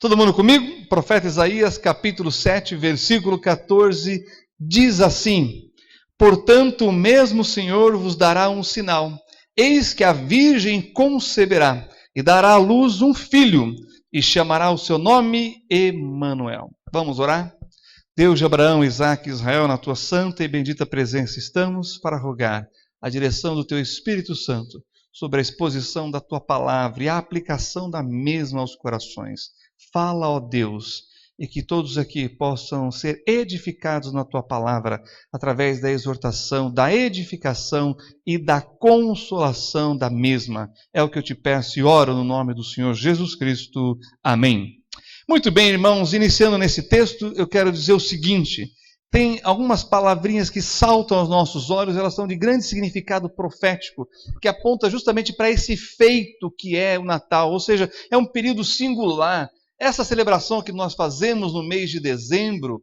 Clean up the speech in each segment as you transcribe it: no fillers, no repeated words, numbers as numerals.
Todo mundo comigo? Profeta Isaías, capítulo 7, versículo 14, diz assim: Portanto, o mesmo Senhor vos dará um sinal. Eis que a virgem conceberá e dará à luz um filho, e chamará o seu nome Emanuel. Vamos orar? Deus de Abraão, Isaque e Israel, na tua santa e bendita presença estamos para rogar a direção do teu Espírito Santo sobre a exposição da tua palavra e a aplicação da mesma aos corações. Fala, ó Deus, e que todos aqui possam ser edificados na tua palavra através da exortação, da edificação e da consolação da mesma. É o que eu te peço e oro no nome do Senhor Jesus Cristo. Amém. Muito bem, irmãos, iniciando nesse texto, eu quero dizer o seguinte: tem algumas palavrinhas que saltam aos nossos olhos, elas são de grande significado profético, que aponta justamente para esse feito que é o Natal, ou seja, é um período singular. Essa celebração que nós fazemos no mês de dezembro,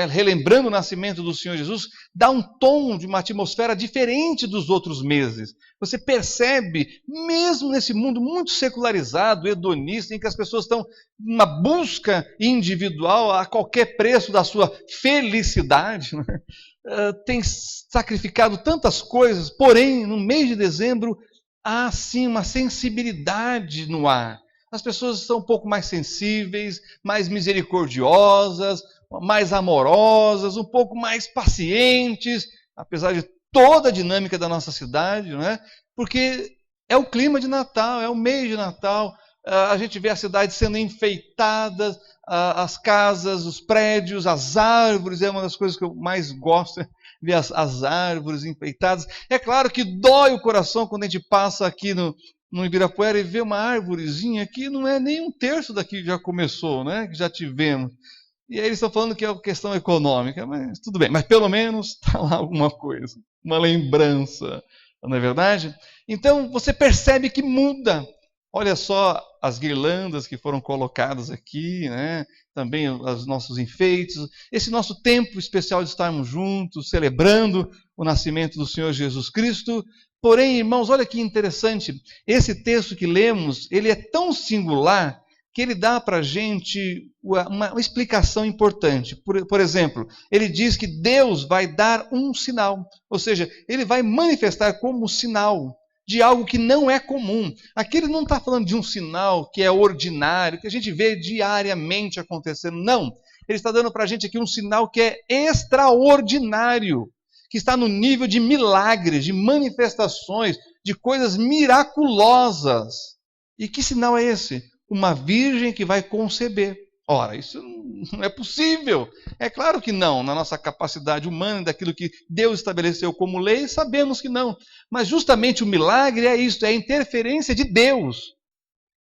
relembrando o nascimento do Senhor Jesus, dá um tom de uma atmosfera diferente dos outros meses. Você percebe, mesmo nesse mundo muito secularizado, hedonista, em que as pessoas estão numa busca individual a qualquer preço da sua felicidade, tem sacrificado tantas coisas, porém, no mês de dezembro, há sim uma sensibilidade no ar. As pessoas são um pouco mais sensíveis, mais misericordiosas, mais amorosas, um pouco mais pacientes, apesar de toda a dinâmica da nossa cidade, não é? Porque é o clima de Natal, é o mês de Natal, a gente vê a cidade sendo enfeitada, as casas, os prédios, as árvores, é uma das coisas que eu mais gosto, ver as árvores enfeitadas. É claro que dói o coração quando a gente passa aqui no Ibirapuera e vê uma árvorezinha que não é nem um terço daqui que já começou, né? Que já tivemos. E aí eles estão falando que é uma questão econômica, mas tudo bem. Mas pelo menos está lá alguma coisa, uma lembrança, não é verdade? Então você percebe que muda. Olha só as guirlandas que foram colocadas aqui, né? Também os nossos enfeites, esse nosso tempo especial de estarmos juntos, celebrando o nascimento do Senhor Jesus Cristo. Porém, irmãos, olha que interessante, esse texto que lemos, ele é tão singular que ele dá para a gente uma explicação importante. Por exemplo, ele diz que Deus vai dar um sinal, ou seja, ele vai manifestar como sinal de algo que não é comum. Aqui ele não está falando de um sinal que é ordinário, que a gente vê diariamente acontecendo, não. Ele está dando para a gente aqui um sinal que é extraordinário, que está no nível de milagres, de manifestações, de coisas miraculosas. E que sinal é esse? Uma virgem que vai conceber. Ora, isso não é possível. É claro que não. Na nossa capacidade humana, daquilo que Deus estabeleceu como lei, sabemos que não. Mas justamente o milagre é isso, é a interferência de Deus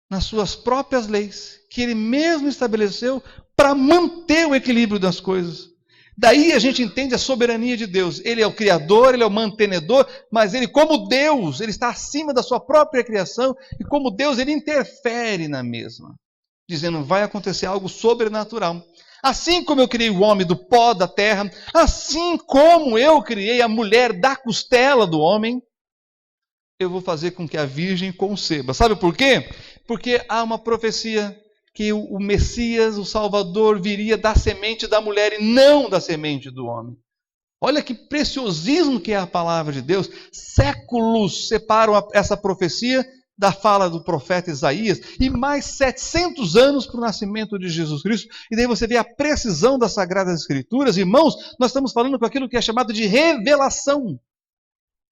nas suas próprias leis, que Ele mesmo estabeleceu para manter o equilíbrio das coisas. Daí a gente entende a soberania de Deus. Ele é o Criador, Ele é o mantenedor, mas Ele, como Deus, Ele está acima da sua própria criação, e como Deus, Ele interfere na mesma, dizendo, vai acontecer algo sobrenatural. Assim como eu criei o homem do pó da terra, assim como eu criei a mulher da costela do homem, eu vou fazer com que a virgem conceba. Sabe por quê? Porque há uma profecia que o Messias, o Salvador, viria da semente da mulher e não da semente do homem. Olha que preciosismo que é a palavra de Deus. Séculos separam essa profecia da fala do profeta Isaías e mais 700 anos para o nascimento de Jesus Cristo. E daí você vê a precisão das Sagradas Escrituras. Irmãos, nós estamos falando com aquilo que é chamado de revelação.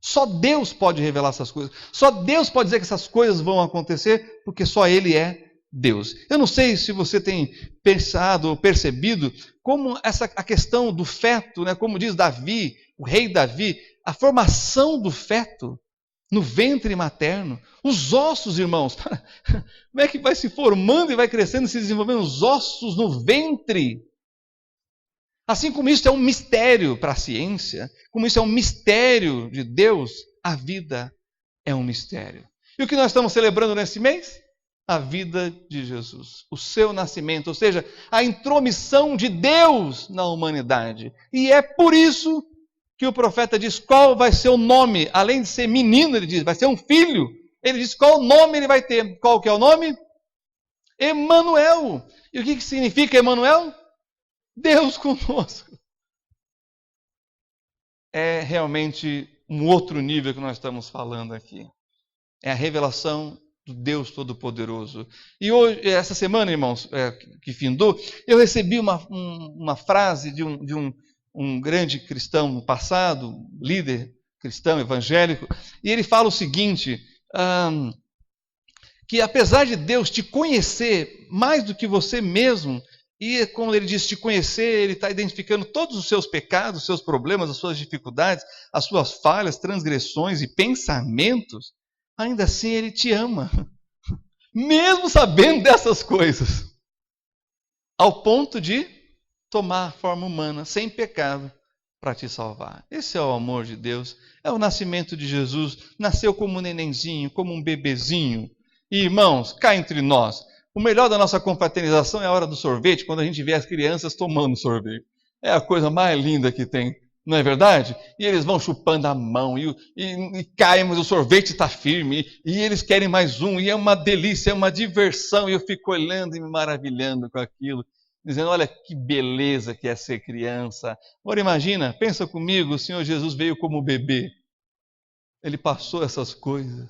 Só Deus pode revelar essas coisas. Só Deus pode dizer que essas coisas vão acontecer, porque só Ele é Deus. Eu não sei se você tem pensado ou percebido como a questão do feto, como diz Davi, o rei Davi, a formação do feto no ventre materno, os ossos, irmãos, como é que vai se formando e vai crescendo e se desenvolvendo os ossos no ventre? Assim como isso é um mistério para a ciência, como isso é um mistério de Deus, a vida é um mistério. E o que nós estamos celebrando nesse mês? A vida de Jesus, o seu nascimento, ou seja, a intromissão de Deus na humanidade. E é por isso que o profeta diz qual vai ser o nome, além de ser menino, ele diz, vai ser um filho. Ele diz qual nome ele vai ter. Qual que é o nome? Emanuel. E o que significa Emanuel? Deus conosco. É realmente um outro nível que nós estamos falando aqui. É a revelação do Deus Todo-Poderoso. E hoje, essa semana, irmãos, que findou, eu recebi uma frase de um grande cristão no passado, líder cristão evangélico, e ele fala o seguinte, que apesar de Deus te conhecer mais do que você mesmo, e quando ele diz te conhecer, ele está identificando todos os seus pecados, os seus problemas, as suas dificuldades, as suas falhas, transgressões e pensamentos, ainda assim ele te ama, mesmo sabendo dessas coisas, ao ponto de tomar a forma humana, sem pecado, para te salvar. Esse é o amor de Deus, é o nascimento de Jesus, nasceu como um nenenzinho, como um bebezinho. E irmãos, cá entre nós, o melhor da nossa confraternização é a hora do sorvete, quando a gente vê as crianças tomando sorvete. É a coisa mais linda que tem, não é verdade? E eles vão chupando a mão, e caem, mas o sorvete está firme, e eles querem mais um, e é uma delícia, é uma diversão, e eu fico olhando e me maravilhando com aquilo, dizendo, olha que beleza que é ser criança. Agora imagina, pensa comigo, o Senhor Jesus veio como bebê, ele passou essas coisas.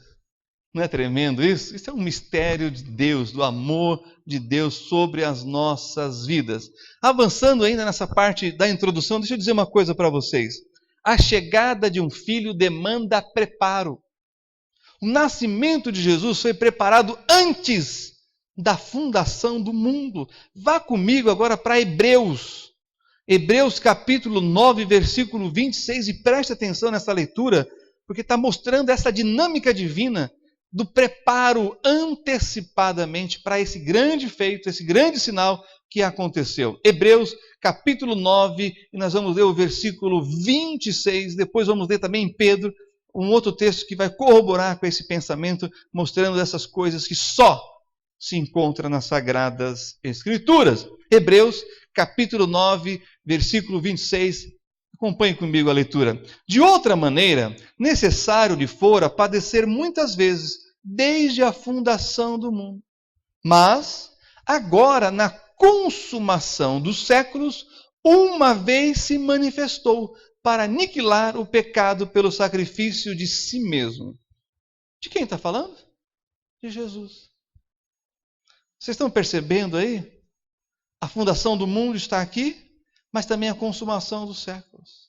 Não é tremendo isso? Isso é um mistério de Deus, do amor de Deus sobre as nossas vidas. Avançando ainda nessa parte da introdução, deixa eu dizer uma coisa para vocês. A chegada de um filho demanda preparo. O nascimento de Jesus foi preparado antes da fundação do mundo. Vá comigo agora para Hebreus. Hebreus capítulo 9, versículo 26, e preste atenção nessa leitura, porque está mostrando essa dinâmica divina do preparo antecipadamente para esse grande feito, esse grande sinal que aconteceu. Hebreus capítulo 9, e nós vamos ler o versículo 26, depois vamos ler também em Pedro, um outro texto que vai corroborar com esse pensamento, mostrando essas coisas que só se encontram nas Sagradas Escrituras. Hebreus capítulo 9, versículo 26, acompanhe comigo a leitura. De outra maneira, necessário lhe fora padecer muitas vezes, desde a fundação do mundo. Mas, agora, na consumação dos séculos, uma vez se manifestou para aniquilar o pecado pelo sacrifício de si mesmo. De quem está falando? De Jesus. Vocês estão percebendo aí? A fundação do mundo está aqui, mas também a consumação dos séculos.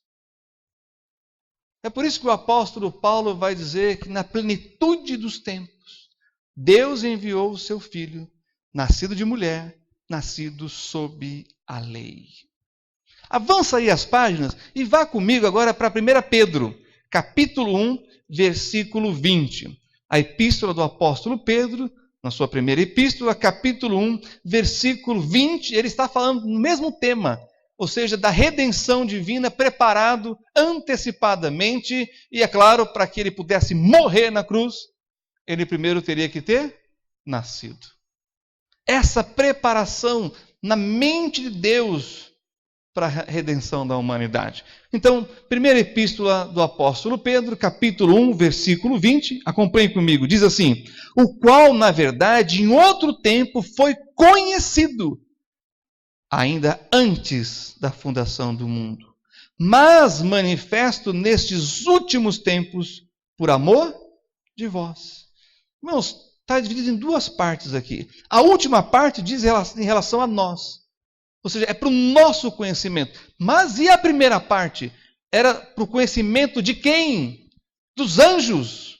É por isso que o apóstolo Paulo vai dizer que na plenitude dos tempos, Deus enviou o seu Filho, nascido de mulher, nascido sob a lei. Avança aí as páginas e vá comigo agora para 1 Pedro, capítulo 1, versículo 20. A epístola do apóstolo Pedro, na sua primeira epístola, capítulo 1, versículo 20, ele está falando do mesmo tema, ou seja, da redenção divina, preparado antecipadamente, e é claro, para que ele pudesse morrer na cruz, ele primeiro teria que ter nascido. Essa preparação na mente de Deus para a redenção da humanidade. Então, primeira epístola do apóstolo Pedro, capítulo 1, versículo 20, acompanhe comigo, diz assim, o qual, na verdade, em outro tempo foi conhecido, ainda antes da fundação do mundo, mas manifesto nestes últimos tempos por amor de vós. Irmãos, está dividido em duas partes aqui. A última parte diz em relação a nós, ou seja, é para o nosso conhecimento. Mas e a primeira parte? Era para o conhecimento de quem? Dos anjos,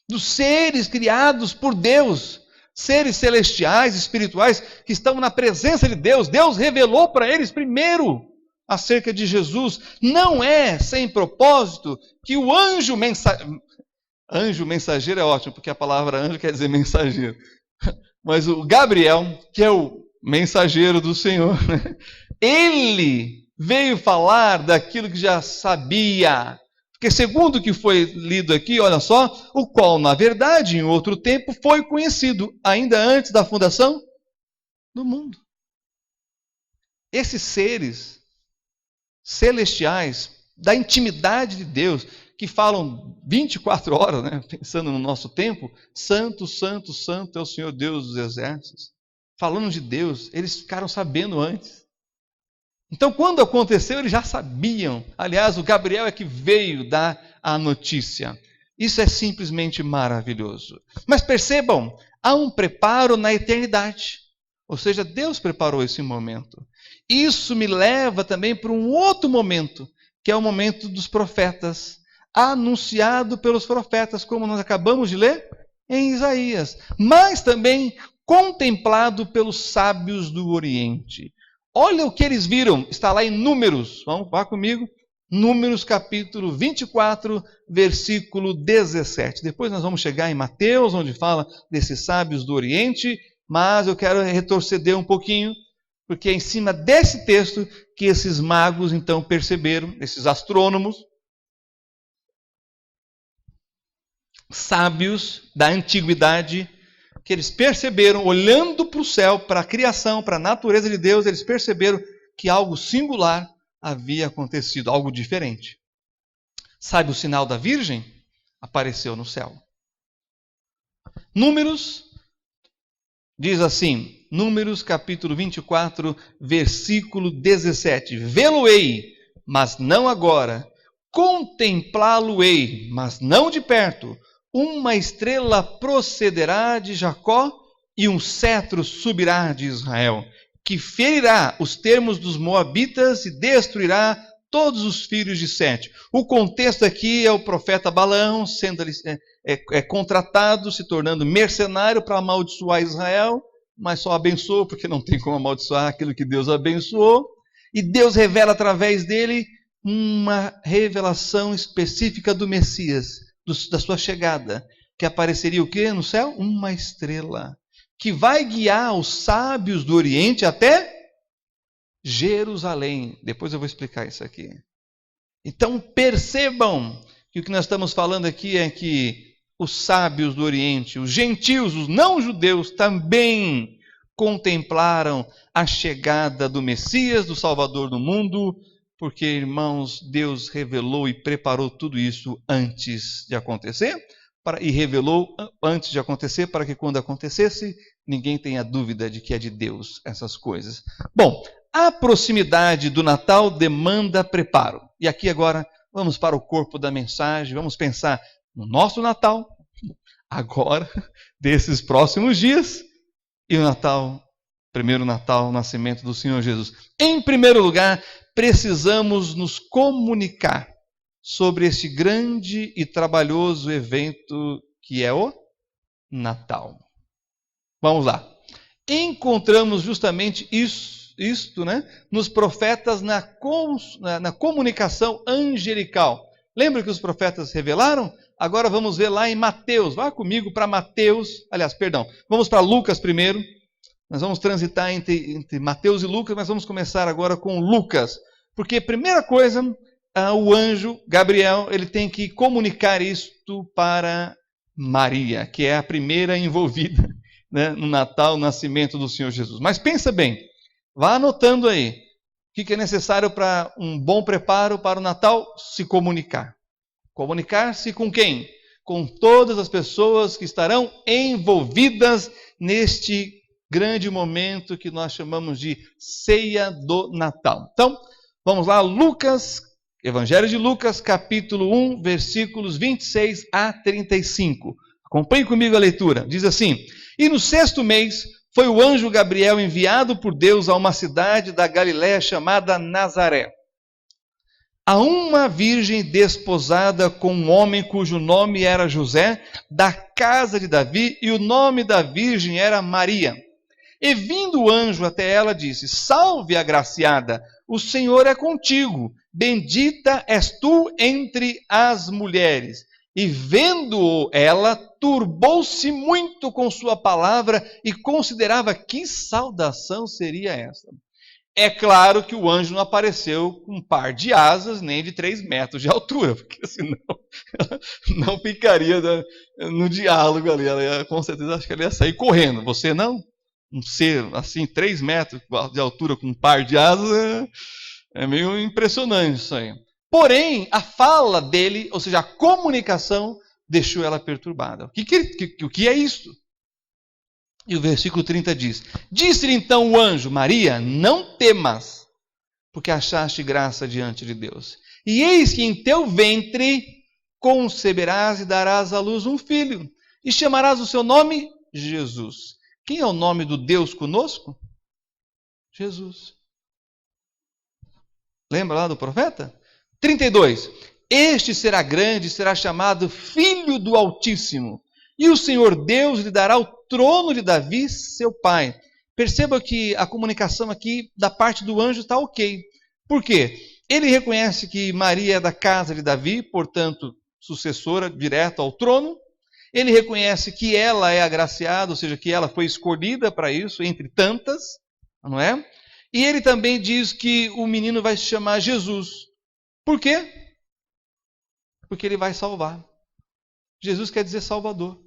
dos seres criados por Deus, seres celestiais, espirituais, que estão na presença de Deus. Deus revelou para eles primeiro acerca de Jesus. Não é sem propósito que o anjo mensageiro é ótimo, porque a palavra anjo quer dizer mensageiro. Mas o Gabriel, que é o mensageiro do Senhor, né? Ele veio falar daquilo que já sabia. Porque segundo o que foi lido aqui, olha só, o qual, na verdade, em outro tempo, foi conhecido, ainda antes da fundação do mundo. Esses seres celestiais, da intimidade de Deus, que falam 24 horas, né, pensando no nosso tempo, santo, santo, santo é o Senhor Deus dos exércitos. falando de Deus, eles ficaram sabendo antes. Então, quando aconteceu, eles já sabiam. Aliás, o Gabriel é que veio dar a notícia. Isso é simplesmente maravilhoso. Mas percebam, há um preparo na eternidade. Ou seja, Deus preparou esse momento. Isso me leva também para um outro momento, que é o momento dos profetas, anunciado pelos profetas, como nós acabamos de ler em Isaías, mas também contemplado pelos sábios do Oriente. Olha o que eles viram, está lá em Números, vá comigo, Números capítulo 24, versículo 17. Depois nós vamos chegar em Mateus, onde fala desses sábios do Oriente, mas eu quero retroceder um pouquinho, porque é em cima desse texto que esses magos então perceberam, esses astrônomos, sábios da antiguidade, que eles perceberam, olhando para o céu, para a criação, para a natureza de Deus, eles perceberam que algo singular havia acontecido, algo diferente. Sabe o sinal da Virgem? Apareceu no céu. Números, diz assim, Números capítulo 24, versículo 17. Vê-lo-ei, mas não agora. Contemplá-lo-ei, mas não de perto. Uma estrela procederá de Jacó e um cetro subirá de Israel, que ferirá os termos dos moabitas e destruirá todos os filhos de Sete. O contexto aqui é o profeta Balaão sendo contratado, se tornando mercenário para amaldiçoar Israel, mas só abençoou, porque não tem como amaldiçoar aquilo que Deus abençoou. E Deus revela através dele uma revelação específica do Messias, da sua chegada, que apareceria o quê no céu? Uma estrela, que vai guiar os sábios do Oriente até Jerusalém. Depois eu vou explicar isso aqui. Então percebam que o que nós estamos falando aqui é que os sábios do Oriente, os gentios, os não-judeus, também contemplaram a chegada do Messias, do Salvador do mundo, porque, irmãos, Deus revelou e preparou tudo isso antes de acontecer, e revelou antes de acontecer, para que quando acontecesse, ninguém tenha dúvida de que é de Deus essas coisas. Bom, a proximidade do Natal demanda preparo. E aqui agora vamos para o corpo da mensagem, vamos pensar no nosso Natal, agora, desses próximos dias, e o Natal, primeiro Natal, o nascimento do Senhor Jesus. Em primeiro lugar, precisamos nos comunicar sobre este grande e trabalhoso evento que é o Natal. Vamos lá. Encontramos justamente isto, nos profetas na comunicação angelical. Lembra que os profetas revelaram? Agora vamos ver lá em Mateus. Vá comigo para Mateus. Vamos para Lucas primeiro. Nós vamos transitar entre Mateus e Lucas, mas vamos começar agora com Lucas. Porque, primeira coisa, o anjo Gabriel, ele tem que comunicar isto para Maria, que é a primeira envolvida, no Natal, no nascimento do Senhor Jesus. Mas pensa bem, vá anotando aí, o que é necessário para um bom preparo para o Natal? Se comunicar. Comunicar-se com quem? Com todas as pessoas que estarão envolvidas neste grande momento que nós chamamos de ceia do Natal. Então, vamos lá, Lucas, Evangelho de Lucas, capítulo 1, versículos 26 a 35. Acompanhe comigo a leitura. Diz assim: E no 6º mês foi o anjo Gabriel enviado por Deus a uma cidade da Galiléia chamada Nazaré, a uma virgem desposada com um homem cujo nome era José, da casa de Davi, e o nome da virgem era Maria. E vindo o anjo até ela, disse: Salve, agraciada, o Senhor é contigo, bendita és tu entre as mulheres. E vendo-o ela, turbou-se muito com sua palavra e considerava que saudação seria essa. É claro que o anjo não apareceu com um par de asas nem de 3 metros de altura, porque senão ela não ficaria no diálogo ali. Ela ia, com certeza, acho que ela ia sair correndo. Você não? Um ser assim, 3 metros de altura com um par de asas, é meio impressionante isso aí. Porém, a fala dele, ou seja, a comunicação, deixou ela perturbada. O que é isto? E o versículo 30 diz: Disse-lhe então o anjo: Maria, não temas, porque achaste graça diante de Deus. E eis que em teu ventre conceberás e darás à luz um filho, e chamarás o seu nome Jesus. Quem é o nome do Deus conosco? Jesus. Lembra lá do profeta? 32. Este será grande, será chamado Filho do Altíssimo, e o Senhor Deus lhe dará o trono de Davi, seu pai. Perceba que a comunicação aqui da parte do anjo está ok. Por quê? Ele reconhece que Maria é da casa de Davi, portanto, sucessora direta ao trono. Ele reconhece que ela é agraciada, ou seja, que ela foi escolhida para isso, entre tantas, não é? E ele também diz que o menino vai se chamar Jesus. Por quê? Porque ele vai salvar. Jesus quer dizer Salvador.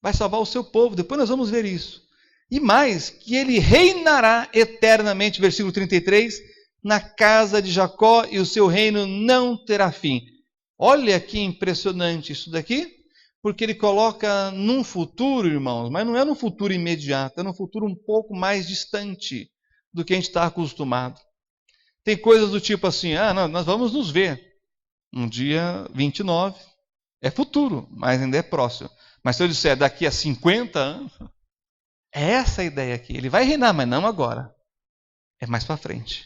Vai salvar o seu povo, depois nós vamos ver isso. E mais, que ele reinará eternamente, versículo 33, na casa de Jacó, e o seu reino não terá fim. Olha que impressionante isso daqui, porque ele coloca num futuro, irmãos, mas não é num futuro imediato, é num futuro um pouco mais distante do que a gente está acostumado. Tem coisas do tipo assim, não, nós vamos nos ver no dia 29, é futuro, mas ainda é próximo. Mas se eu disser daqui a 50 anos, é essa a ideia aqui. Ele vai reinar, mas não agora. É mais para frente.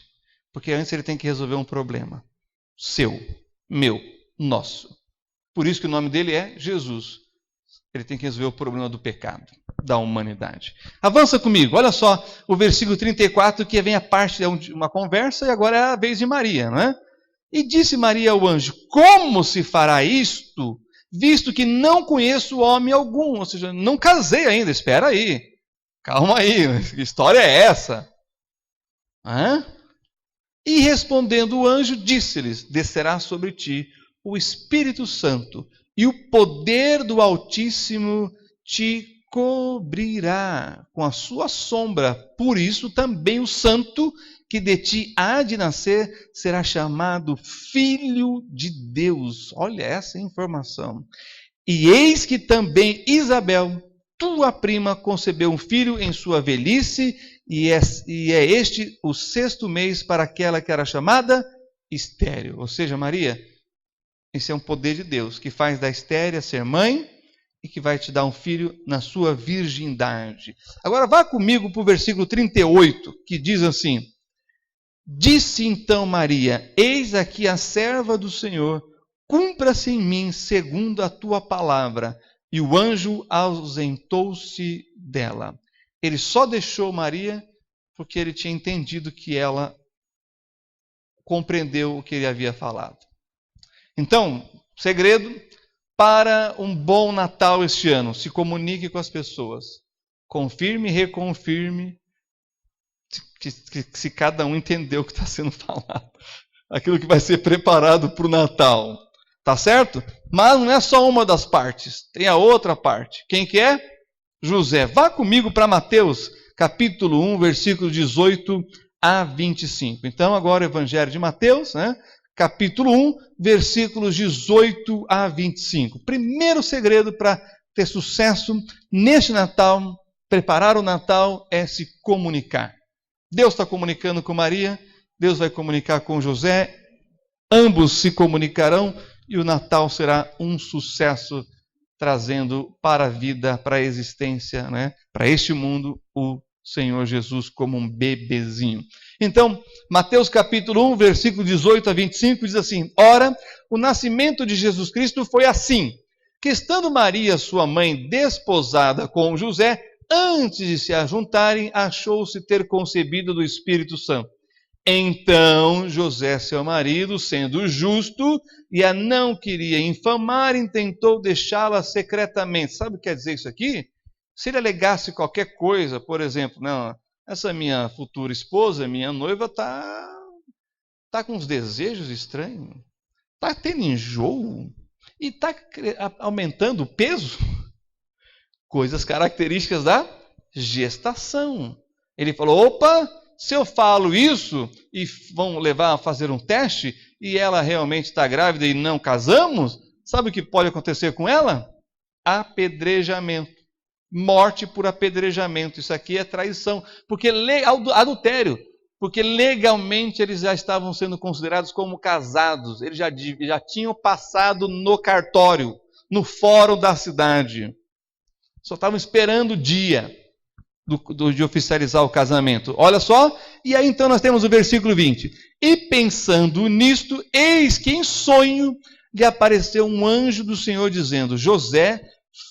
Porque antes ele tem que resolver um problema. Seu, meu, nosso. Por isso que o nome dele é Jesus. Ele tem que resolver o problema do pecado, da humanidade. Avança comigo, olha só o versículo 34, que vem a parte de uma conversa, e agora é a vez de Maria, não é? E disse Maria ao anjo: como se fará isto, visto que não conheço homem algum? Ou seja, não casei ainda, espera aí. Calma aí, que história é essa? E respondendo o anjo, disse-lhes: descerá sobre ti o Espírito Santo, e o poder do Altíssimo te cobrirá com a sua sombra. Por isso também o santo que de ti há de nascer será chamado Filho de Deus. Olha essa informação. E eis que também Isabel, tua prima, concebeu um filho em sua velhice, e é este o 6º mês para aquela que era chamada estéril. Ou seja, Maria, esse é um poder de Deus, que faz da estéril ser mãe e que vai te dar um filho na sua virgindade. Agora vá comigo para o versículo 38, que diz assim: disse então Maria: eis aqui a serva do Senhor, cumpra-se em mim segundo a tua palavra. E o anjo ausentou-se dela. Ele só deixou Maria porque ele tinha entendido que ela compreendeu o que ele havia falado. Então, segredo para um bom Natal este ano: se comunique com as pessoas. Confirme e reconfirme se cada um entendeu o que está sendo falado. Aquilo que vai ser preparado para o Natal. Tá certo? Mas não é só uma das partes. Tem a outra parte. Quem que é? José. Vá comigo para Mateus, capítulo 1, versículo 18 a 25. Então, agora o Evangelho de Mateus, né? Capítulo 1, versículos 18 a 25. Primeiro segredo para ter sucesso neste Natal, preparar o Natal, é se comunicar. Deus está comunicando com Maria, Deus vai comunicar com José, ambos se comunicarão e o Natal será um sucesso, trazendo para a vida, para a existência, né? Para este mundo, o Senhor Jesus como um bebezinho. Então, Mateus capítulo 1, versículo 18 a 25, diz assim: ora, o nascimento de Jesus Cristo foi assim, que estando Maria, sua mãe, desposada com José, antes de se ajuntarem, achou-se ter concebido do Espírito Santo. Então José, seu marido, sendo justo e a não queria infamar, intentou deixá-la secretamente. Sabe o que quer dizer isso aqui? Se ele alegasse qualquer coisa, por exemplo, não, essa minha futura esposa, minha noiva, tá com uns desejos estranhos, está tendo enjoo e está aumentando o peso. Coisas características da gestação. Ele falou: opa, se eu falo isso e vão levar a fazer um teste e ela realmente está grávida e não casamos, sabe o que pode acontecer com ela? Apedrejamento. morte por apedrejamento. Isso aqui é traição, porque adultério, porque legalmente eles já estavam sendo considerados como casados, eles já tinham passado no cartório, no fórum da cidade, só estavam esperando o dia de oficializar o casamento. Olha só, e aí então nós temos o versículo 20. E pensando nisto, eis que em sonho lhe apareceu um anjo do Senhor dizendo: José,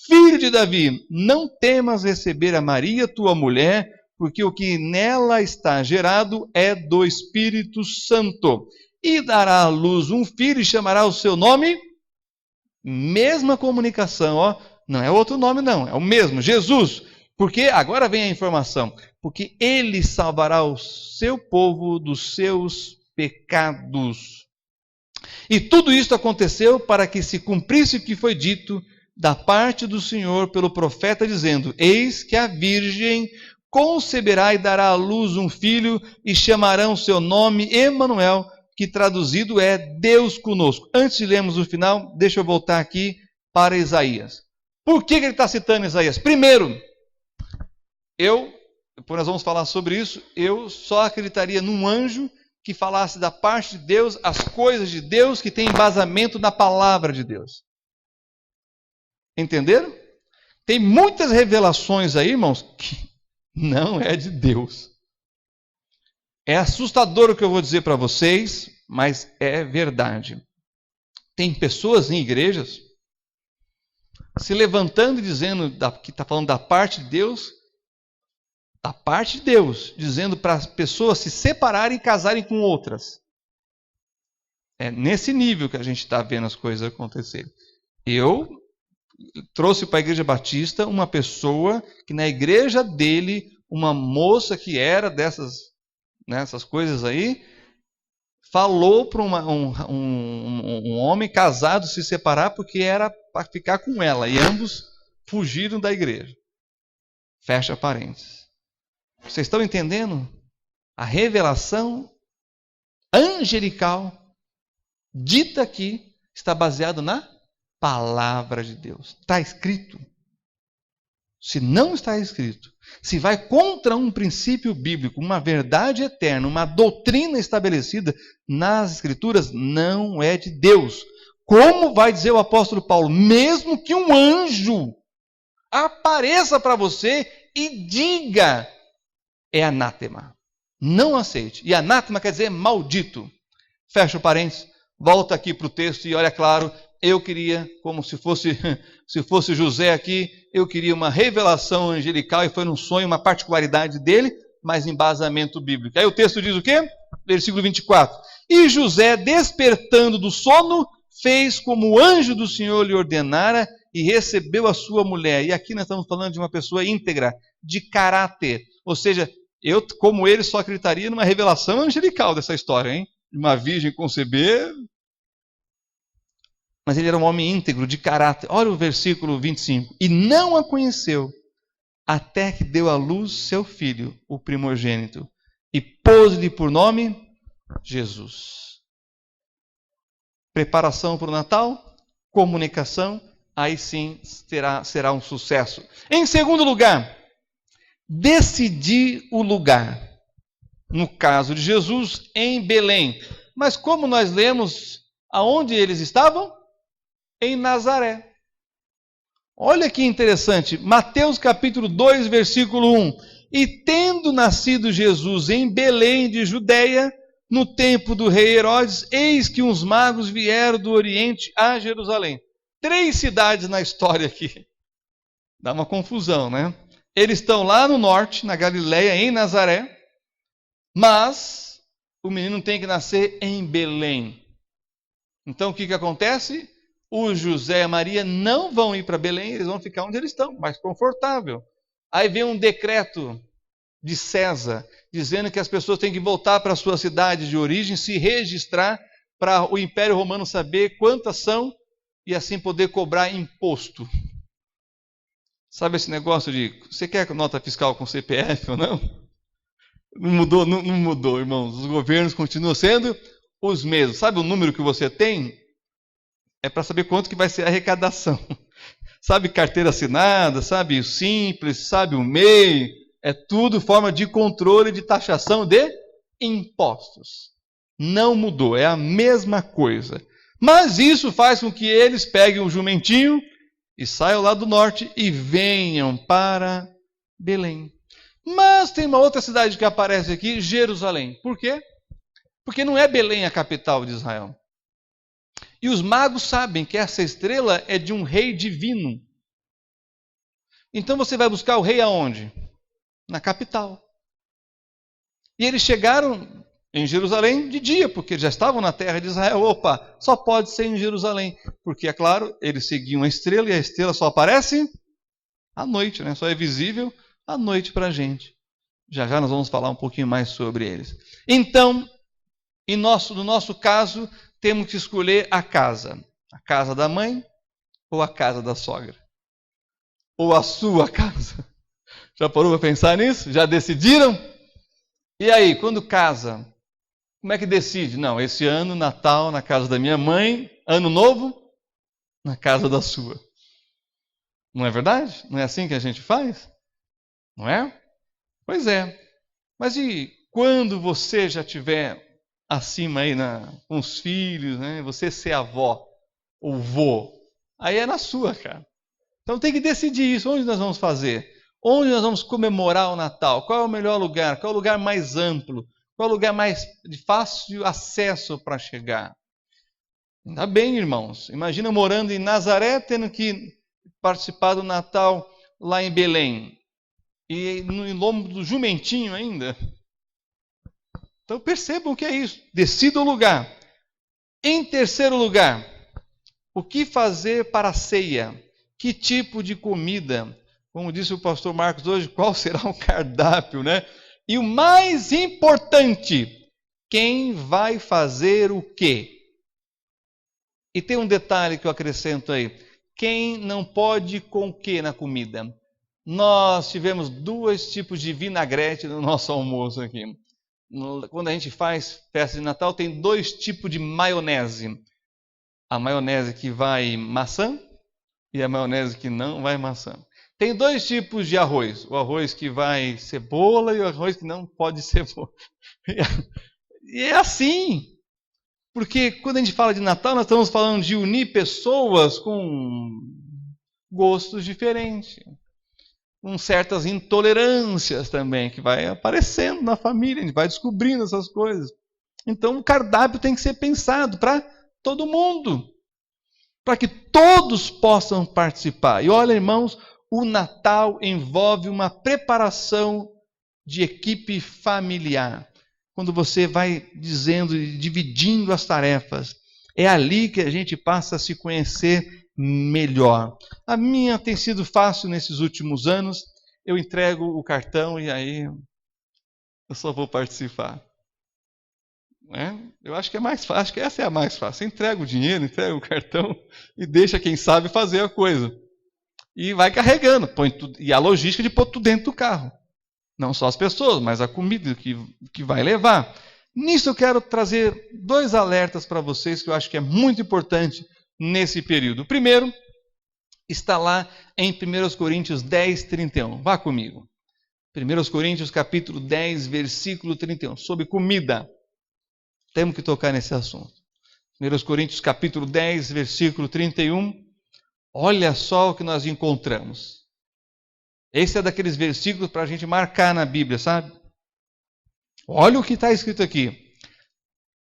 filho de Davi, não temas receber a Maria, tua mulher, porque o que nela está gerado é do Espírito Santo. E dará à luz um filho e chamará o seu nome. Mesma comunicação, ó, não é outro nome não, é o mesmo, Jesus. Porque, agora vem a informação, porque ele salvará o seu povo dos seus pecados. E tudo isso aconteceu para que se cumprisse o que foi dito da parte do Senhor pelo profeta, dizendo: Eis que a virgem conceberá e dará à luz um filho, e chamarão seu nome Emanuel, que traduzido é Deus conosco. Antes de lermos o final, deixa eu voltar aqui para Isaías. Por que ele está citando Isaías? Primeiro, depois nós vamos falar sobre isso, eu só acreditaria num anjo que falasse da parte de Deus, as coisas de Deus, que tem embasamento na palavra de Deus. Entenderam? Tem muitas revelações aí, irmãos, que não é de Deus. É assustador o que eu vou dizer para vocês, mas é verdade. Tem pessoas em igrejas se levantando e dizendo que está falando da parte de Deus, dizendo para as pessoas se separarem e casarem com outras. É nesse nível que a gente está vendo as coisas acontecerem. Eu trouxe para a Igreja Batista uma pessoa que na igreja dele, uma moça que era dessas coisas aí, falou para um homem casado se separar porque era para ficar com ela, e ambos fugiram da igreja. Fecha parênteses. Vocês estão entendendo? A revelação angelical dita aqui está baseada na palavra de Deus. Está escrito. Se não está escrito, se vai contra um princípio bíblico, uma verdade eterna, uma doutrina estabelecida nas Escrituras, não é de Deus. Como vai dizer o apóstolo Paulo? Mesmo que um anjo apareça para você e diga: é anátema. Não aceite. E anátema quer dizer maldito. Fecha o parênteses, volta aqui para o texto e olha claro, eu queria, como se fosse José aqui, eu queria uma revelação angelical, e foi num sonho, uma particularidade dele, mas embasamento bíblico. Aí o texto diz o quê? Versículo 24. E José, despertando do sono, fez como o anjo do Senhor lhe ordenara e recebeu a sua mulher. E aqui nós estamos falando de uma pessoa íntegra, de caráter. Ou seja, eu, como ele, só acreditaria numa revelação angelical dessa história, hein? Uma virgem conceber. Mas ele era um homem íntegro, de caráter. Olha o versículo 25. E não a conheceu, até que deu à luz seu filho, o primogênito, e pôs-lhe por nome Jesus. Preparação para o Natal, comunicação, aí sim será um sucesso. Em segundo lugar, decidir o lugar. No caso de Jesus, em Belém. Mas como nós lemos, aonde eles estavam? Em Nazaré. Olha que interessante, Mateus capítulo 2, versículo 1. E tendo nascido Jesus em Belém de Judeia, no tempo do rei Herodes, eis que uns magos vieram do Oriente a Jerusalém. 3 cidades na história aqui. Dá uma confusão, né? Eles estão lá no norte, na Galileia, em Nazaré, mas o menino tem que nascer em Belém. Então o que acontece? O José e a Maria não vão ir para Belém, eles vão ficar onde eles estão, mais confortável. Aí vem um decreto de César, dizendo que as pessoas têm que voltar para a sua cidade de origem, se registrar para o Império Romano saber quantas são e assim poder cobrar imposto. Sabe esse negócio de, você quer nota fiscal com CPF ou não? Não mudou, irmãos. Os governos continuam sendo os mesmos. Sabe o número que você tem? É para saber quanto que vai ser a arrecadação. Sabe carteira assinada, sabe o Simples, sabe o MEI, é tudo forma de controle de taxação de impostos. Não mudou, é a mesma coisa. Mas isso faz com que eles peguem um jumentinho e saiam lá do norte e venham para Belém. Mas tem uma outra cidade que aparece aqui, Jerusalém. Por quê? Porque não é Belém a capital de Israel. E os magos sabem que essa estrela é de um rei divino. Então você vai buscar o rei aonde? Na capital. E eles chegaram em Jerusalém de dia, porque já estavam na terra de Israel. Opa, só pode ser em Jerusalém. Porque, é claro, eles seguiam a estrela e a estrela só aparece à noite, né? Só é visível à noite para a gente. Já já nós vamos falar um pouquinho mais sobre eles. Então, no nosso caso, temos que escolher a casa da mãe ou a casa da sogra, ou a sua casa. Já parou para pensar nisso? Já decidiram? E aí, quando casa, como é que decide? Não, esse ano, Natal, na casa da minha mãe, Ano Novo, na casa da sua. Não é verdade? Não é assim que a gente faz? Não é? Pois é. Mas e quando você já tiver acima aí com os filhos, né? Você ser avó ou vô, aí é na sua, cara. Então tem que decidir isso. Onde nós vamos fazer? Onde nós vamos comemorar o Natal? Qual é o melhor lugar? Qual é o lugar mais amplo? Qual é o lugar mais de fácil acesso para chegar? Ainda bem, irmãos. Imagina morando em Nazaré, tendo que participar do Natal lá em Belém. E no lombo do jumentinho ainda. Então percebam o que é isso. Decida o lugar. Em terceiro lugar, o que fazer para a ceia? Que tipo de comida? Como disse o pastor Marcos hoje, qual será o cardápio, né? E o mais importante, quem vai fazer o quê? E tem um detalhe que eu acrescento aí. Quem não pode com o quê na comida? Nós tivemos 2 tipos de vinagrete no nosso almoço aqui. Quando a gente faz festa de Natal, tem 2 tipos de maionese. A maionese que vai maçã e a maionese que não vai maçã. Tem 2 tipos de arroz. O arroz que vai cebola e o arroz que não pode cebola. E é assim. Porque quando a gente fala de Natal, nós estamos falando de unir pessoas com gostos diferentes. Com certas intolerâncias também, que vai aparecendo na família, a gente vai descobrindo essas coisas. Então o cardápio tem que ser pensado para todo mundo, para que todos possam participar. E olha, irmãos, o Natal envolve uma preparação de equipe familiar. Quando você vai dizendo e dividindo as tarefas, é ali que a gente passa a se conhecer melhor. A minha tem sido fácil nesses últimos anos. Eu entrego o cartão e aí eu só vou participar. Eu acho que é mais fácil, acho que essa é a mais fácil. Você entrega o dinheiro, entrega o cartão e deixa quem sabe fazer a coisa. E vai carregando, põe tudo, e a logística de pôr tudo dentro do carro. Não só as pessoas, mas a comida que vai levar. Nisso eu quero trazer 2 alertas para vocês que eu acho que é muito importante nesse período. O primeiro está lá em 1 Coríntios 10, 31. Vá comigo. 1 Coríntios capítulo 10, versículo 31. Sobre comida. Temos que tocar nesse assunto. 1 Coríntios capítulo 10, versículo 31. Olha só o que nós encontramos. Esse é daqueles versículos para a gente marcar na Bíblia, sabe? Olha o que está escrito aqui.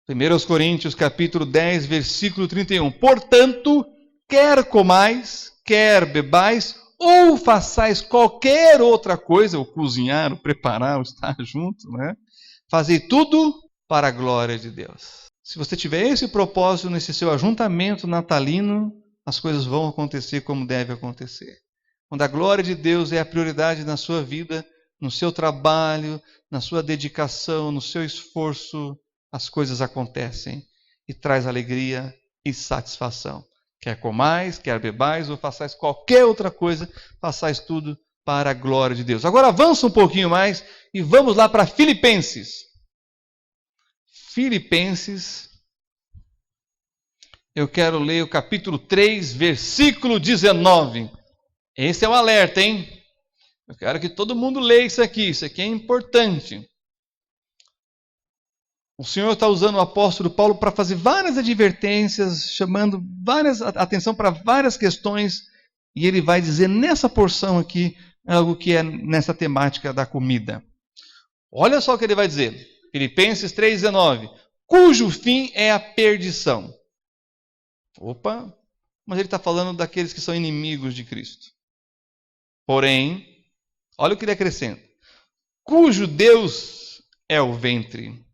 1 Coríntios capítulo 10, versículo 31. Portanto, quer comais, quer bebais, ou façais qualquer outra coisa, ou cozinhar, ou preparar, ou estar junto, né? Fazei tudo para a glória de Deus. Se você tiver esse propósito nesse seu ajuntamento natalino, as coisas vão acontecer como deve acontecer. Quando a glória de Deus é a prioridade na sua vida, no seu trabalho, na sua dedicação, no seu esforço, as coisas acontecem e traz alegria e satisfação. Quer comais, quer bebais ou façais qualquer outra coisa, façais tudo para a glória de Deus. Agora avança um pouquinho mais e vamos lá para Filipenses. Filipenses, eu quero ler o capítulo 3, versículo 19. Esse é o alerta, hein? Eu quero que todo mundo leia isso aqui é importante. O Senhor está usando o apóstolo Paulo para fazer várias advertências, chamando atenção para várias questões, e ele vai dizer nessa porção aqui algo que é nessa temática da comida. Olha só o que ele vai dizer. Filipenses 3,19. Cujo fim é a perdição. Opa, mas ele está falando daqueles que são inimigos de Cristo. Porém, olha o que ele acrescenta. Cujo Deus é o ventre,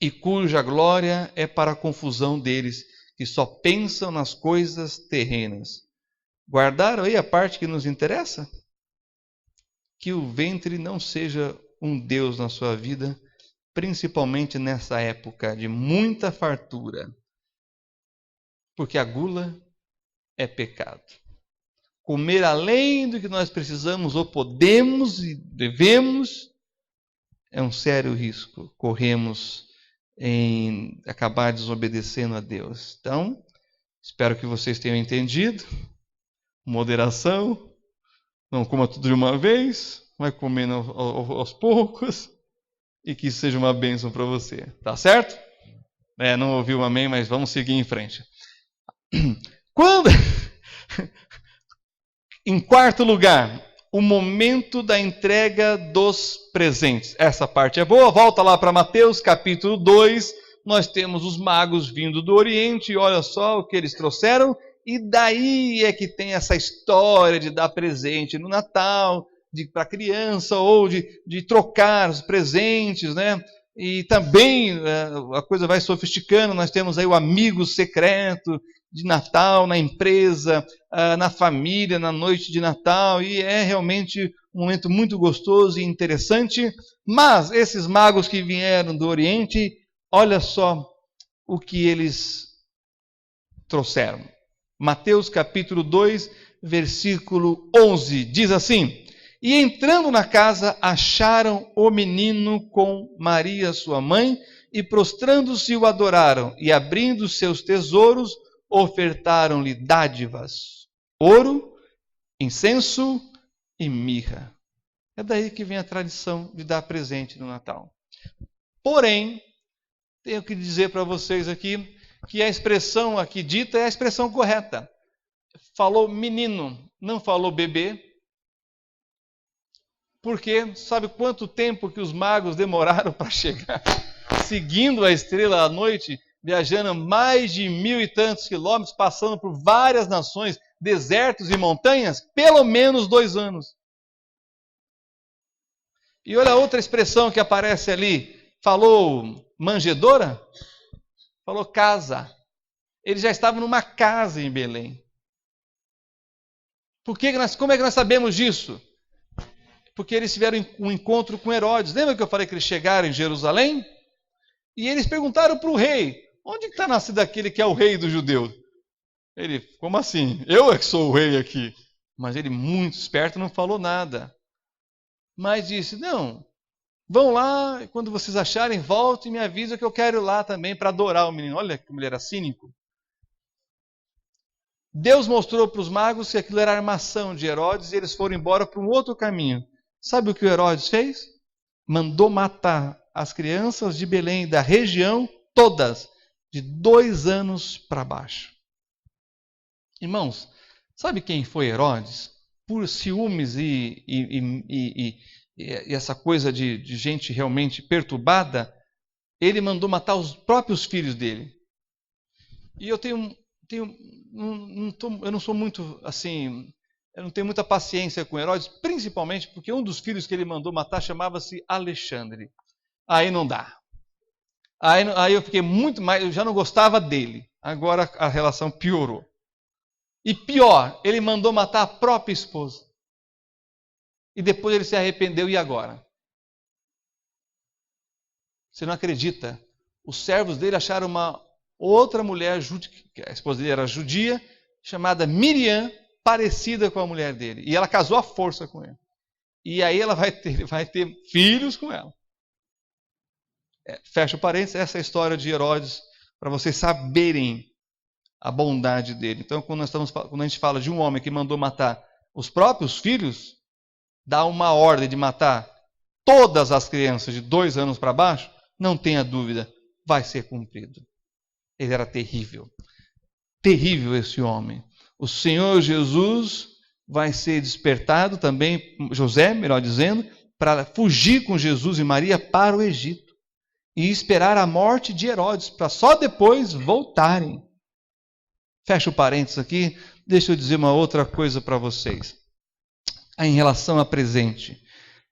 e cuja glória é para a confusão deles, que só pensam nas coisas terrenas. Guardaram aí a parte que nos interessa? Que o ventre não seja um Deus na sua vida, principalmente nessa época de muita fartura. Porque a gula é pecado. Comer além do que nós precisamos, ou podemos e devemos, é um sério risco. Corremos em acabar desobedecendo a Deus. Então, espero que vocês tenham entendido. Moderação. Não coma tudo de uma vez. Vai comendo aos poucos. E que isso seja uma bênção para você. Tá certo? Não ouvi um amém, mas vamos seguir em frente. Quando... Em quarto lugar, o momento da entrega dos presentes. Essa parte é boa. Volta lá para Mateus capítulo 2. Nós temos os magos vindo do Oriente. E olha só o que eles trouxeram. E daí é que tem essa história de dar presente no Natal, para a criança, ou de trocar os presentes, né? E também a coisa vai sofisticando. Nós temos aí o amigo secreto de Natal na empresa, na família, na noite de Natal, e é realmente um momento muito gostoso e interessante. Mas esses magos que vieram do Oriente, olha só o que eles trouxeram. Mateus capítulo 2, versículo 11, diz assim: E entrando na casa, acharam o menino com Maria sua mãe, e prostrando-se o adoraram, e abrindo seus tesouros, ofertaram-lhe dádivas, ouro, incenso e mirra. É daí que vem a tradição de dar presente no Natal. Porém, tenho que dizer para vocês aqui que a expressão aqui dita é a expressão correta. Falou menino, não falou bebê. Porque sabe quanto tempo que os magos demoraram para chegar? Seguindo a estrela à noite, viajando mais de 1.000 e tantos quilômetros, passando por várias nações, desertos e montanhas, pelo menos 2 anos. E olha a outra expressão que aparece ali. Falou manjedoura? Falou casa. Eles já estavam numa casa em Belém. Como é que nós sabemos disso? Porque eles tiveram um encontro com Herodes. Lembra que eu falei que eles chegaram em Jerusalém? E eles perguntaram para o rei: onde está nascido aquele que é o rei dos judeus? Ele, como assim? Eu é que sou o rei aqui. Mas ele, muito esperto, não falou nada. Mas disse: não, vão lá, quando vocês acharem, voltem e me avisem que eu quero ir lá também para adorar o menino. Olha como ele era cínico. Deus mostrou para os magos que aquilo era armação de Herodes e eles foram embora para um outro caminho. Sabe o que o Herodes fez? Mandou matar as crianças de Belém, da região, todas, de 2 anos para baixo. Irmãos, sabe quem foi Herodes? Por ciúmes e essa coisa de gente realmente perturbada, ele mandou matar os próprios filhos dele. E eu não sou muito assim, eu não tenho muita paciência com Herodes, principalmente porque um dos filhos que ele mandou matar chamava-se Alexandre. Aí não dá. Aí eu fiquei muito mais, eu já não gostava dele. Agora a relação piorou. E pior, ele mandou matar a própria esposa. E depois ele se arrependeu, e agora? Você não acredita? Os servos dele acharam uma outra mulher, a esposa dele era judia, chamada Miriam, parecida com a mulher dele. E ela casou à força com ele. E aí ela vai ter filhos com ela. Fecha o parênteses, essa é a história de Herodes, para vocês saberem a bondade dele. Então, quando a gente fala de um homem que mandou matar os próprios filhos, dá uma ordem de matar todas as crianças de 2 anos para baixo, não tenha dúvida, vai ser cumprido. Ele era terrível. Terrível esse homem. O Senhor Jesus vai ser despertado também, José, melhor dizendo, para fugir com Jesus e Maria para o Egito e esperar a morte de Herodes, para só depois voltarem. Fecha o parênteses aqui, deixa eu dizer uma outra coisa para vocês. Em relação a presente,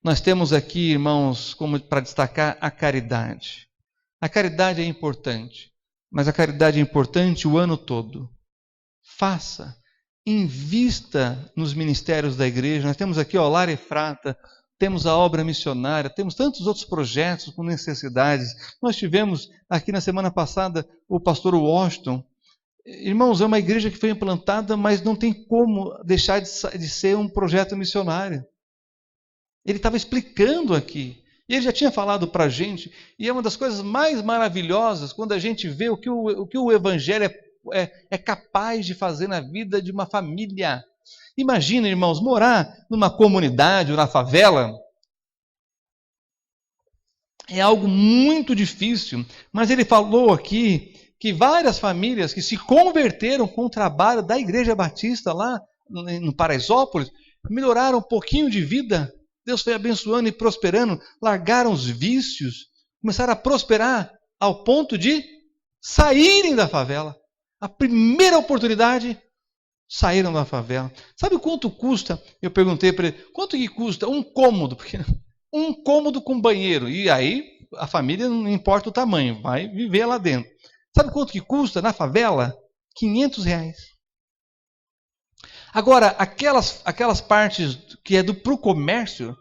nós temos aqui, irmãos, como para destacar a caridade. A caridade é importante, mas a caridade é importante o ano todo. Faça, invista nos ministérios da igreja. Nós temos aqui o Lar Efrata, temos a obra missionária, temos tantos outros projetos com necessidades. Nós tivemos aqui na semana passada o pastor Washington. Irmãos, é uma igreja que foi implantada, mas não tem como deixar de ser um projeto missionário. Ele estava explicando aqui, e ele já tinha falado para a gente, e é uma das coisas mais maravilhosas quando a gente vê o que o Evangelho é capaz de fazer na vida de uma família. Imagina, irmãos, morar numa comunidade ou na favela é algo muito difícil, mas ele falou aqui que várias famílias que se converteram com o trabalho da Igreja Batista lá no Paraisópolis, melhoraram um pouquinho de vida, Deus foi abençoando e prosperando, largaram os vícios, começaram a prosperar ao ponto de saírem da favela. A primeira oportunidade, saíram da favela. Sabe quanto custa? Eu perguntei para ele, quanto que custa um cômodo? Porque um cômodo com banheiro, e aí a família não importa o tamanho, vai viver lá dentro. Sabe quanto que custa na favela? R$500. Agora, aquelas partes que é para o comércio,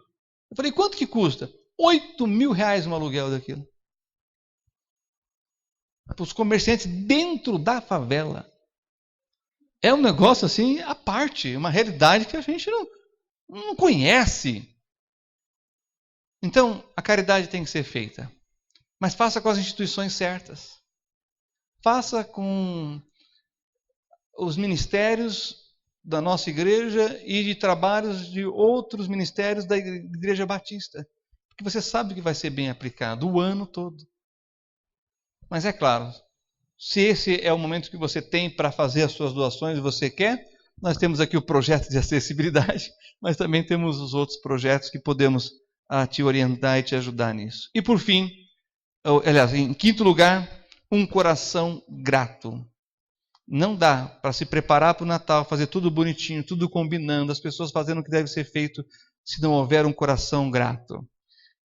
eu falei, quanto que custa? R$8.000 um aluguel daquilo. Para os comerciantes dentro da favela. É um negócio assim, à parte, uma realidade que a gente não conhece. Então, a caridade tem que ser feita. Mas faça com as instituições certas. Faça com os ministérios da nossa igreja e de trabalhos de outros ministérios da Igreja Batista. Porque você sabe que vai ser bem aplicado o ano todo. Mas é claro, se esse é o momento que você tem para fazer as suas doações e você quer, nós temos aqui o projeto de acessibilidade, mas também temos os outros projetos que podemos te orientar e te ajudar nisso. E por fim, aliás, em quinto lugar, um coração grato. Não dá para se preparar para o Natal, fazer tudo bonitinho, tudo combinando, as pessoas fazendo o que deve ser feito, se não houver um coração grato.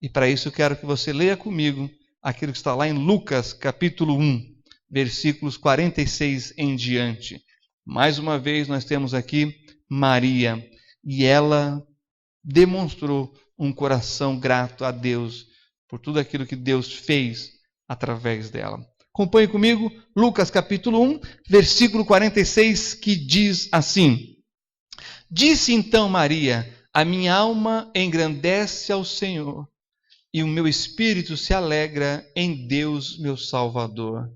E para isso eu quero que você leia comigo aquilo que está lá em Lucas, capítulo 1, versículos 46 em diante. Mais uma vez nós temos aqui Maria, e ela demonstrou um coração grato a Deus por tudo aquilo que Deus fez através dela. Acompanhe comigo Lucas capítulo 1, versículo 46, que diz assim: Disse então Maria, a minha alma engrandece ao Senhor, e o meu espírito se alegra em Deus, meu Salvador,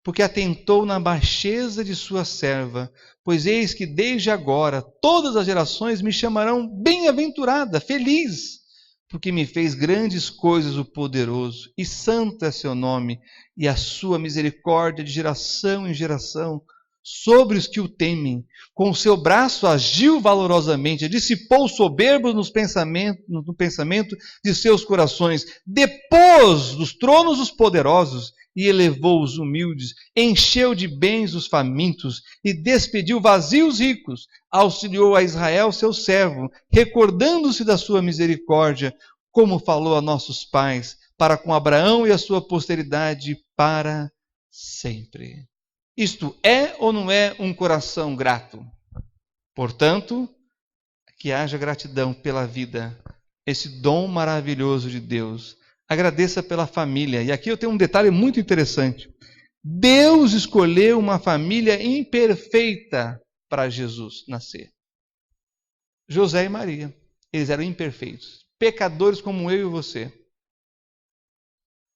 porque atentou na baixeza de sua serva, pois eis que desde agora todas as gerações me chamarão bem-aventurada, feliz, porque me fez grandes coisas o poderoso, e santo é seu nome, e a sua misericórdia de geração em geração, sobre os que o temem. Com o seu braço agiu valorosamente, dissipou os soberbos no pensamento de seus corações, depôs dos tronos os poderosos, e elevou os humildes, encheu de bens os famintos, e despediu vazios ricos, auxiliou a Israel seu servo, recordando-se da sua misericórdia, como falou a nossos pais, para com Abraão e a sua posteridade para sempre. Isto é ou não é um coração grato? Portanto, que haja gratidão pela vida, esse dom maravilhoso de Deus. Agradeça pela família. E aqui eu tenho um detalhe muito interessante. Deus escolheu uma família imperfeita para Jesus nascer. José e Maria. Eles eram imperfeitos. Pecadores como eu e você.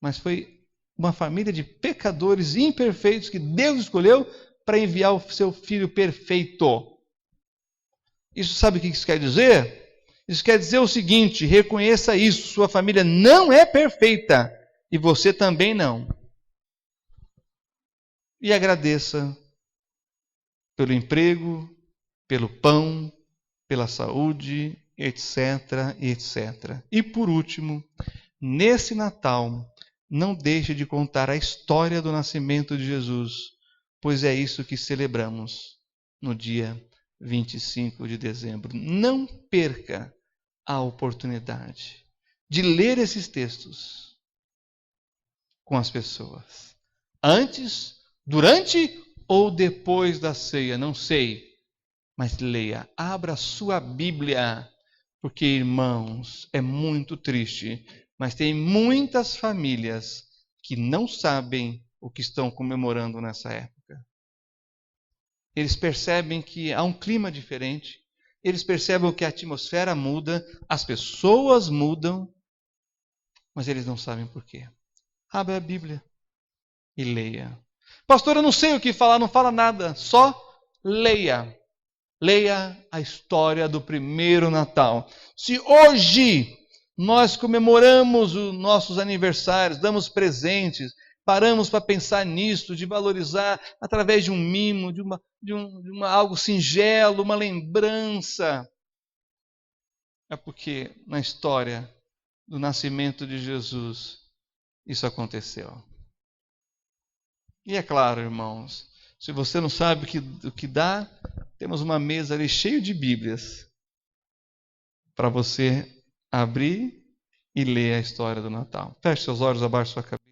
Mas foi uma família de pecadores imperfeitos que Deus escolheu para enviar o seu filho perfeito. Isso sabe o que isso quer dizer? Isso quer dizer o seguinte: reconheça isso, sua família não é perfeita e você também não. E agradeça pelo emprego, pelo pão, pela saúde, etc, etc. E por último, nesse Natal, não deixe de contar a história do nascimento de Jesus, pois é isso que celebramos no dia 25 de dezembro. Não perca a oportunidade de ler esses textos com as pessoas. Antes, durante ou depois da ceia, não sei. Mas leia, abra sua Bíblia, porque, irmãos, é muito triste, mas tem muitas famílias que não sabem o que estão comemorando nessa época. Eles percebem que há um clima diferente, eles percebem que a atmosfera muda, as pessoas mudam, mas eles não sabem por quê. Abra a Bíblia e leia. Pastor, eu não sei o que falar, não fala nada, só leia. Leia a história do primeiro Natal. Se hoje nós comemoramos os nossos aniversários, damos presentes, paramos para pensar nisso, de valorizar através de um mimo, de algo singelo, uma lembrança, é porque na história do nascimento de Jesus isso aconteceu. E é claro, irmãos, se você não sabe o que dá, temos uma mesa ali cheia de Bíblias para você abrir e ler a história do Natal. Feche seus olhos, abaixe sua cabeça.